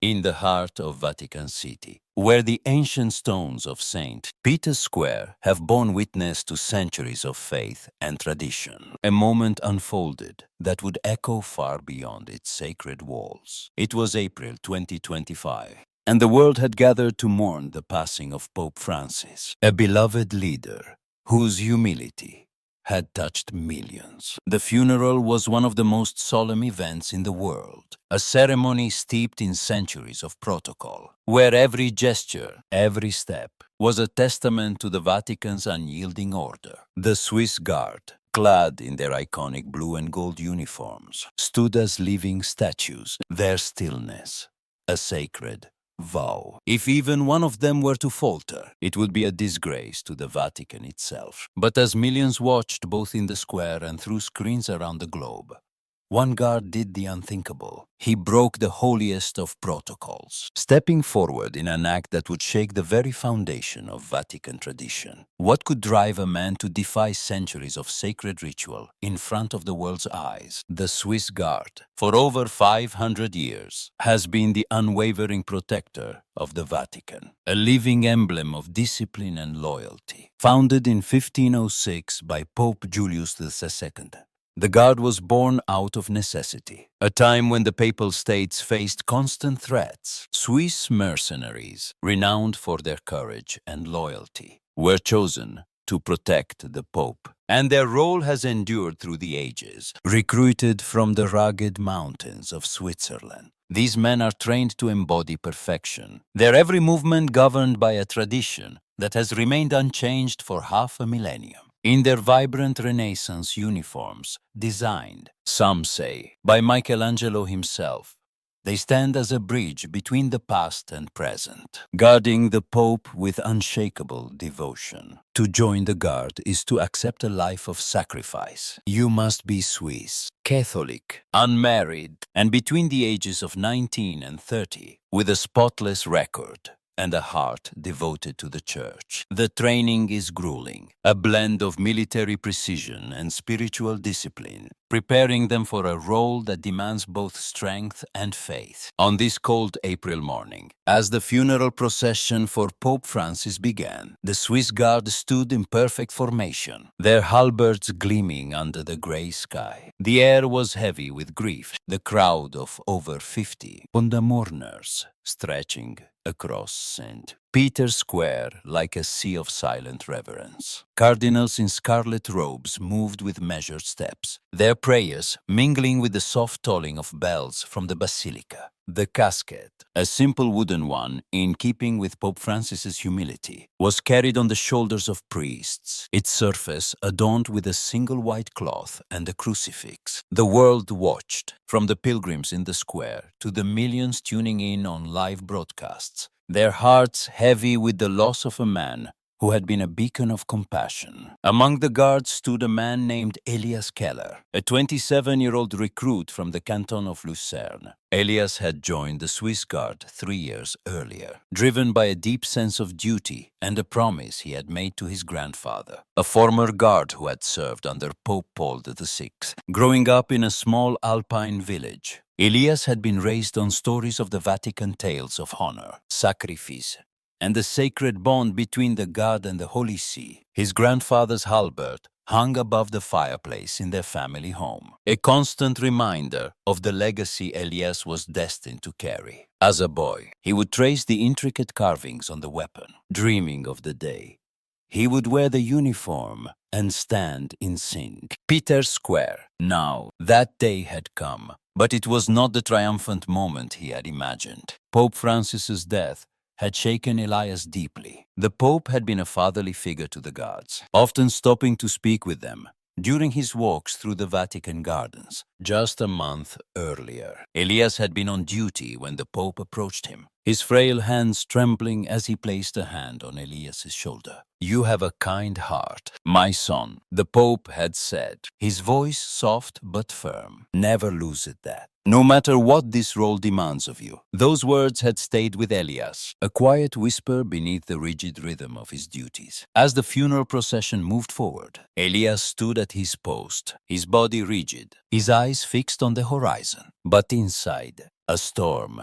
in the heart of Vatican City, where the ancient stones of St. Peter's Square have borne witness to centuries of faith and tradition. A moment unfolded that would echo far beyond its sacred walls. It was April 2025, and the world had gathered to mourn the passing of Pope Francis, a beloved leader whose humility had touched millions. The funeral was one of the most solemn events in the world, a ceremony steeped in centuries of protocol, where every gesture, every step, was a testament to the Vatican's unyielding order. The Swiss Guard, clad in their iconic blue and gold uniforms, stood as living statues, their stillness a sacred vow. If even one of them were to falter, it would be a disgrace to the Vatican itself. But as millions watched both in the square and through screens around the globe, one guard did the unthinkable. He broke the holiest of protocols, stepping forward in an act that would shake the very foundation of Vatican tradition. What could drive a man to defy centuries of sacred ritual in front of the world's eyes? The Swiss Guard, for over 500 years, has been the unwavering protector of the Vatican, a living emblem of discipline and loyalty. Founded in 1506 by Pope Julius II, the Guard was born out of necessity, a time when the Papal States faced constant threats. Swiss mercenaries, renowned for their courage and loyalty, were chosen to protect the Pope, and their role has endured through the ages. Recruited from the rugged mountains of Switzerland, these men are trained to embody perfection, their every movement governed by a tradition that has remained unchanged for half a millennium. In their vibrant Renaissance uniforms, designed, some say, by Michelangelo himself, they stand as a bridge between the past and present, guarding the Pope with unshakable devotion. To join the Guard is to accept a life of sacrifice. You must be Swiss, Catholic, unmarried, and between the ages of 19 and 30, with a spotless record and a heart devoted to the Church. The training is grueling, a blend of military precision and spiritual discipline, preparing them for a role that demands both strength and faith. On this cold April morning, as the funeral procession for Pope Francis began, the Swiss Guard stood in perfect formation, their halberds gleaming under the grey sky. The air was heavy with grief, the crowd of over 50 on the mourners stretching across St. Peter's Square like a sea of silent reverence. Cardinals in scarlet robes moved with measured steps, their prayers mingling with the soft tolling of bells from the basilica. The casket, a simple wooden one in keeping with Pope Francis's humility, was carried on the shoulders of priests, its surface adorned with a single white cloth and a crucifix. The world watched, from the pilgrims in the square to the millions tuning in on live broadcasts, their hearts heavy with the loss of a man who had been a beacon of compassion. Among the guards stood a man named Elias Keller, a 27-year-old recruit from the canton of Lucerne. Elias had joined the Swiss Guard 3 years earlier, driven by a deep sense of duty and a promise he had made to his grandfather, a former guard who had served under Pope Paul VI. Growing up in a small alpine village, Elias had been raised on stories of the Vatican tales of honor, sacrifice, and the sacred bond between the God and the Holy See. His grandfather's halberd hung above the fireplace in their family home, a constant reminder of the legacy Elias was destined to carry. As a boy, he would trace the intricate carvings on the weapon, dreaming of the day he would wear the uniform and stand in St. Peter's Square. Now, that day had come, but it was not the triumphant moment he had imagined. Pope Francis's death had shaken Elias deeply. The Pope had been a fatherly figure to the guards, often stopping to speak with them during his walks through the Vatican gardens. Just a month earlier, Elias had been on duty when the Pope approached him, his frail hands trembling as he placed a hand on Elias's shoulder. "You have a kind heart, my son," the Pope had said, his voice soft but firm. "Never lose it that, no matter what this role demands of you." Those words had stayed with Elias, a quiet whisper beneath the rigid rhythm of his duties. As the funeral procession moved forward, Elias stood at his post, his body rigid, his eyes fixed on the horizon. But inside, a storm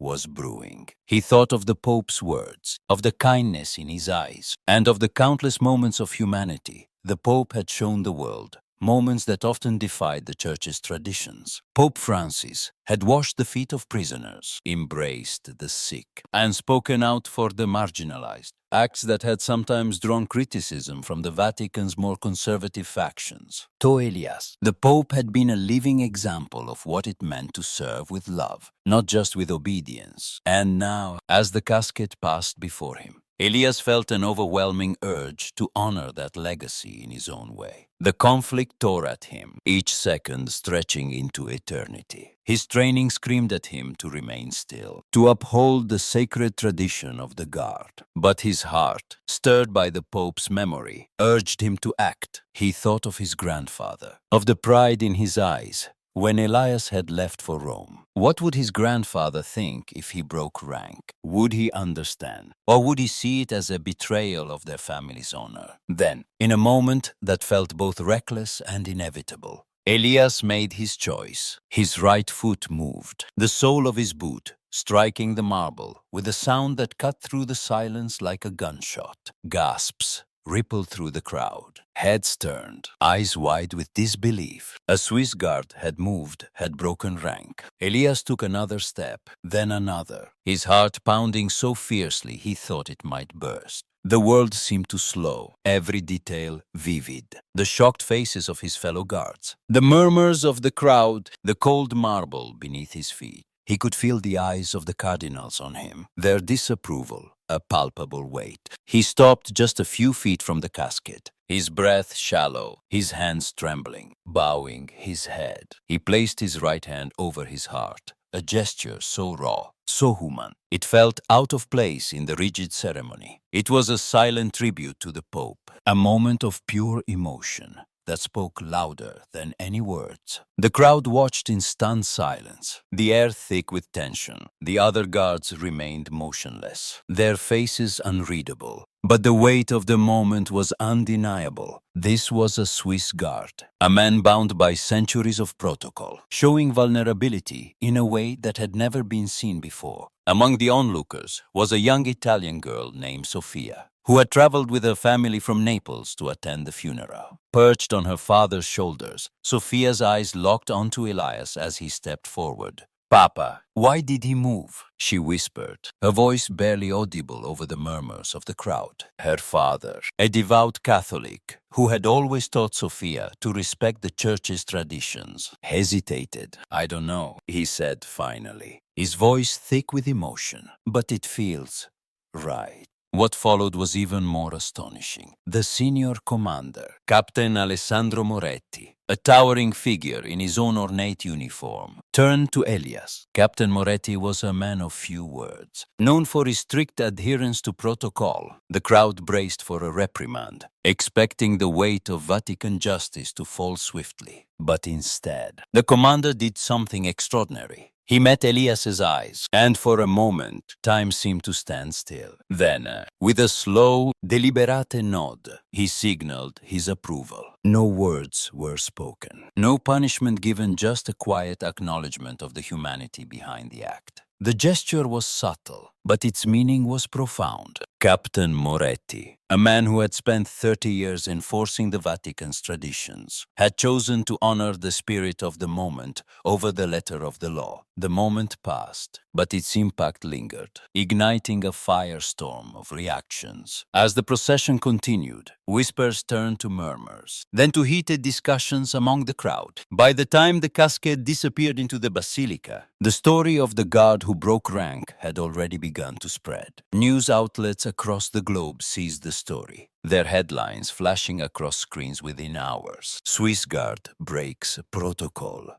was brewing. He thought of the Pope's words, of the kindness in his eyes, and of the countless moments of humanity the Pope had shown the world, moments that often defied the Church's traditions. Pope Francis had washed the feet of prisoners, embraced the sick, and spoken out for the marginalized, acts that had sometimes drawn criticism from the Vatican's more conservative factions. To Elias, the Pope had been a living example of what it meant to serve with love, not just with obedience. And now, as the casket passed before him, Elias felt an overwhelming urge to honor that legacy in his own way. The conflict tore at him, each second stretching into eternity. His training screamed at him to remain still, to uphold the sacred tradition of the Guard. But his heart, stirred by the Pope's memory, urged him to act. He thought of his grandfather, of the pride in his eyes, when Elias had left for Rome. What would his grandfather think if he broke rank? Would he understand? Or would he see it as a betrayal of their family's honor? Then, in a moment that felt both reckless and inevitable, Elias made his choice. His right foot moved, the sole of his boot striking the marble with a sound that cut through the silence like a gunshot. Gasps rippled through the crowd. Heads turned, eyes wide with disbelief. A Swiss guard had moved, had broken rank. Elias took another step, then another, his heart pounding so fiercely he thought it might burst. The world seemed to slow, every detail vivid. The shocked faces of his fellow guards, the murmurs of the crowd, the cold marble beneath his feet. He could feel the eyes of the cardinals on him, their disapproval, a palpable weight. He stopped just a few feet from the casket, his breath shallow, his hands trembling, bowing his head. He placed his right hand over his heart, a gesture so raw, so human. It felt out of place in the rigid ceremony. It was a silent tribute to the Pope, a moment of pure emotion that spoke louder than any words. The crowd watched in stunned silence, the air thick with tension. The other guards remained motionless, their faces unreadable. But the weight of the moment was undeniable. This was a Swiss guard, a man bound by centuries of protocol, showing vulnerability in a way that had never been seen before. Among the onlookers was a young Italian girl named Sofia, who had traveled with her family from Naples to attend the funeral. Perched on her father's shoulders, Sofia's eyes locked onto Elias as he stepped forward. "Papa, why did he move?" she whispered, her voice barely audible over the murmurs of the crowd. Her father, a devout Catholic who had always taught Sofia to respect the Church's traditions, hesitated. "I don't know," he said finally, his voice thick with emotion. "But it feels right." What followed was even more astonishing. The senior commander, Captain Alessandro Moretti, a towering figure in his own ornate uniform, turned to Elias. Captain Moretti was a man of few words. Known for his strict adherence to protocol, the crowd braced for a reprimand, expecting the weight of Vatican justice to fall swiftly. But instead, the commander did something extraordinary. He met Elias's eyes, and for a moment, time seemed to stand still. Then, with a slow, deliberate nod, he signaled his approval. No words were spoken. No punishment given, just a quiet acknowledgement of the humanity behind the act. The gesture was subtle, but its meaning was profound. Captain Moretti, a man who had spent 30 years enforcing the Vatican's traditions, had chosen to honor the spirit of the moment over the letter of the law. The moment passed, but its impact lingered, igniting a firestorm of reactions. As the procession continued, whispers turned to murmurs, then to heated discussions among the crowd. By the time the casket disappeared into the basilica, the story of the guard who broke rank had already begun to spread. News outlets across the globe seized the story, their headlines flashing across screens within hours. Swiss Guard breaks protocol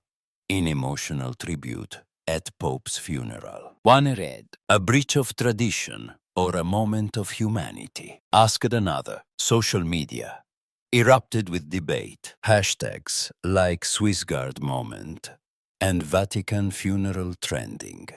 in emotional tribute at Pope's funeral. One read, "A breach of tradition or a moment of humanity?" Asked another. Social media erupted with debate. Hashtags like Swiss Guard moment and Vatican funeral trending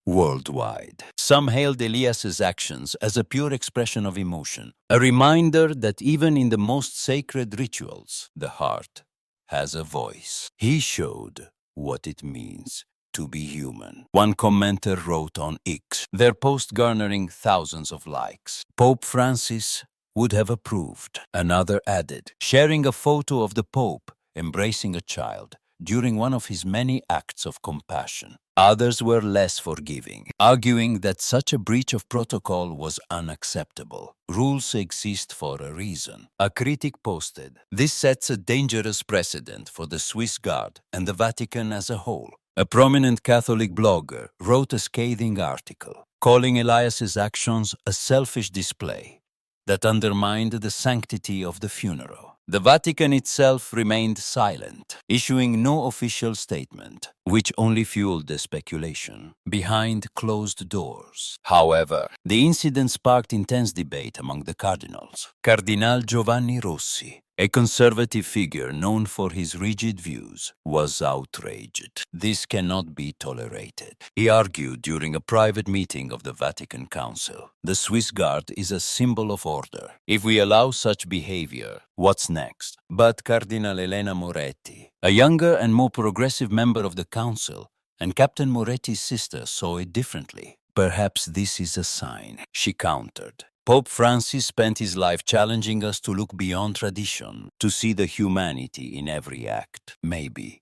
worldwide. Some hailed Elias's actions as a pure expression of emotion, a reminder that even in the most sacred rituals, the heart has a voice. He showed what it means to be human. One commenter wrote on X, their post garnering thousands of likes. Pope Francis would have approved. Another added, sharing a photo of the Pope embracing a child during one of his many acts of compassion. Others were less forgiving, arguing that such a breach of protocol was unacceptable. Rules exist for a reason. A critic posted, "This sets a dangerous precedent for the Swiss Guard and the Vatican as a whole." A prominent Catholic blogger wrote a scathing article, calling Elias's actions a selfish display that undermined the sanctity of the funeral. The Vatican itself remained silent, issuing no official statement, which only fueled the speculation behind closed doors. However, the incident sparked intense debate among the cardinals. Cardinal Giovanni Rossi, a conservative figure known for his rigid views, was outraged. This cannot be tolerated, he argued during a private meeting of the Vatican Council. The Swiss Guard is a symbol of order. If we allow such behavior, what's next? But Cardinal Elena Moretti, a younger and more progressive member of the Council, and Captain Moretti's sister saw it differently. "Perhaps this is a sign," she countered. "Pope Francis spent his life challenging us to look beyond tradition, to see the humanity in every act. Maybe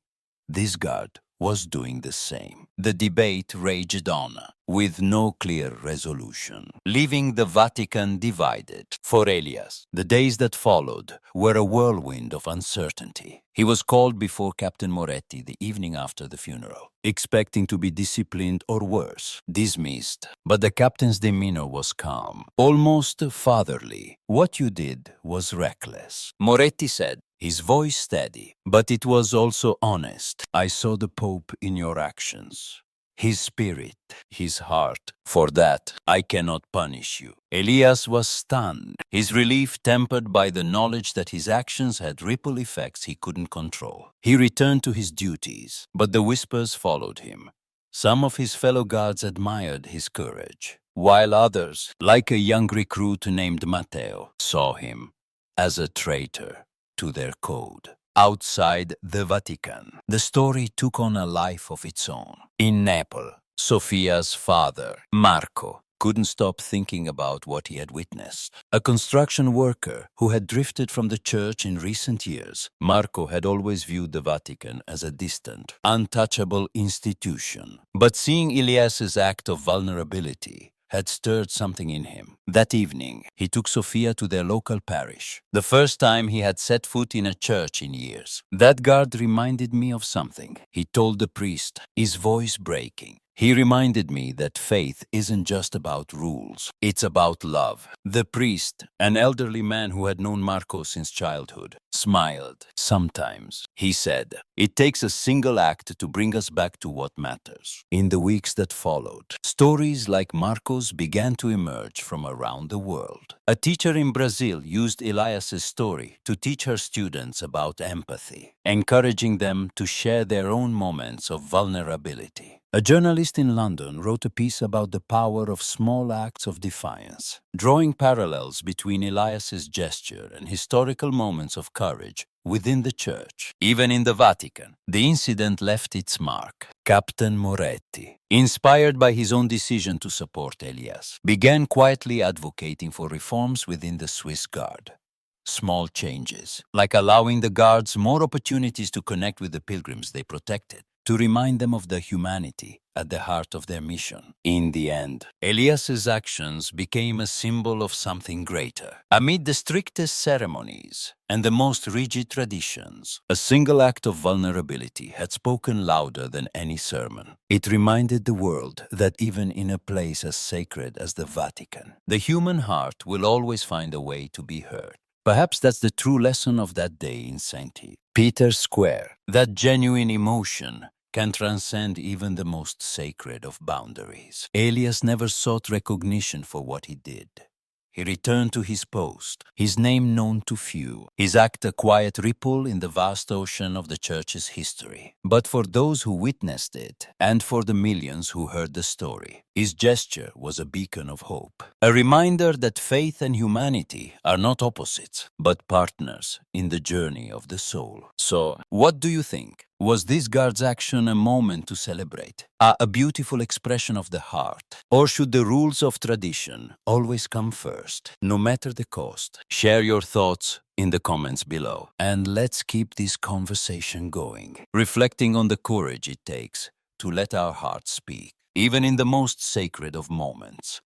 this guard was doing the same." The debate raged on, with no clear resolution, leaving the Vatican divided. For Elias, the days that followed were a whirlwind of uncertainty. He was called before Captain Moretti the evening after the funeral, expecting to be disciplined or worse, dismissed. But the captain's demeanor was calm, almost fatherly. "What you did was reckless," Moretti said, his voice steady, but it was also honest. "I saw the Pope in your actions. His spirit, his heart. For that, I cannot punish you." Elias was stunned, his relief tempered by the knowledge that his actions had ripple effects he couldn't control. He returned to his duties, but the whispers followed him. Some of his fellow guards admired his courage, while others, like a young recruit named Matteo, saw him as a traitor to their code. Outside the Vatican, the story took on a life of its own. In Naples, Sofia's father, Marco, couldn't stop thinking about what he had witnessed. A construction worker who had drifted from the church in recent years, Marco had always viewed the Vatican as a distant, untouchable institution. But seeing Elias's act of vulnerability had stirred something in him. That evening, he took Sofia to their local parish, the first time he had set foot in a church in years. "That guard reminded me of something," he told the priest, his voice breaking. "He reminded me that faith isn't just about rules, it's about love." The priest, an elderly man who had known Marco since childhood, smiled. "Sometimes," he said, "it takes a single act to bring us back to what matters." In the weeks that followed, stories like Marco's began to emerge from around the world. A teacher in Brazil used Elias's story to teach her students about empathy, encouraging them to share their own moments of vulnerability. A journalist in London wrote a piece about the power of small acts of defiance, drawing parallels between Elias's gesture and historical moments of courage within the church. Even in the Vatican, the incident left its mark. Captain Moretti, inspired by his own decision to support Elias, began quietly advocating for reforms within the Swiss Guard. Small changes, like allowing the guards more opportunities to connect with the pilgrims they protected, to remind them of the humanity at the heart of their mission. In the end, Elias's actions became a symbol of something greater. Amid the strictest ceremonies and the most rigid traditions, a single act of vulnerability had spoken louder than any sermon. It reminded the world that even in a place as sacred as the Vatican, the human heart will always find a way to be heard. Perhaps that's the true lesson of that day in St. Peter's Square. That genuine emotion can transcend even the most sacred of boundaries. Elias never sought recognition for what he did. He returned to his post, his name known to few, his act a quiet ripple in the vast ocean of the Church's history. But for those who witnessed it, and for the millions who heard the story, his gesture was a beacon of hope. A reminder that faith and humanity are not opposites, but partners in the journey of the soul. So, what do you think? Was this guard's action a moment to celebrate? A beautiful expression of the heart? Or should the rules of tradition always come first, no matter the cost? Share your thoughts in the comments below. And let's keep this conversation going, reflecting on the courage it takes to let our hearts speak, even in the most sacred of moments.